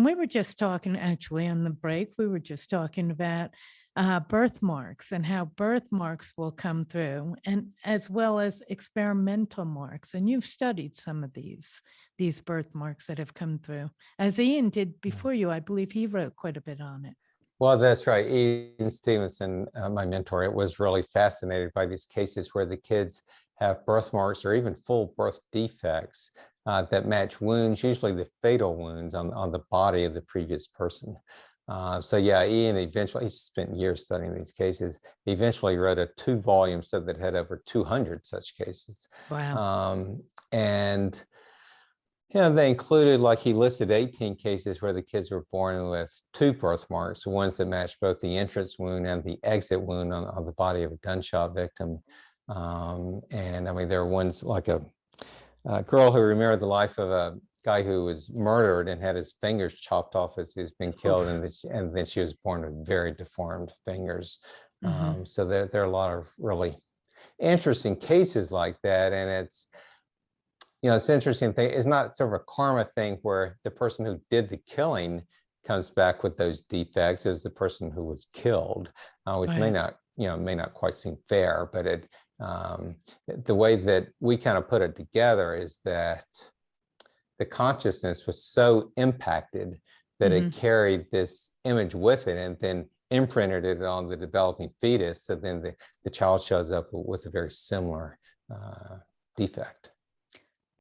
We were just talking, actually, on the break, we were just talking about birthmarks and how birthmarks will come through, and as well as experimental marks. And you've studied some of these birthmarks that have come through, as Ian did before you. I believe he wrote quite a bit on it. Well, that's right. Ian Stevenson, my mentor, it was really fascinated by these cases where the kids have birthmarks or even full birth defects that match wounds, usually the fatal wounds on the body of the previous person. So yeah, Ian eventually, he spent years studying these cases. He eventually wrote a 2-volume set that had over 200 such cases. Wow. And yeah, they included, like, he listed 18 cases where the kids were born with 2 birthmarks, ones that matched both the entrance wound and the exit wound on the body of a gunshot victim. And I mean, there are ones like a girl who remembered the life of a guy who was murdered and had his fingers chopped off as he was being killed, and then she was born with very deformed fingers. So there are a lot of really interesting cases like that, and it's, you know, it's an interesting thing. It's not sort of a karma thing where the person who did the killing comes back with those defects as the person who was killed, which may not, may not quite seem fair, but it, the way that we kind of put it together is that the consciousness was so impacted that it carried this image with it and then imprinted it on the developing fetus. So then the child shows up with a very similar defect.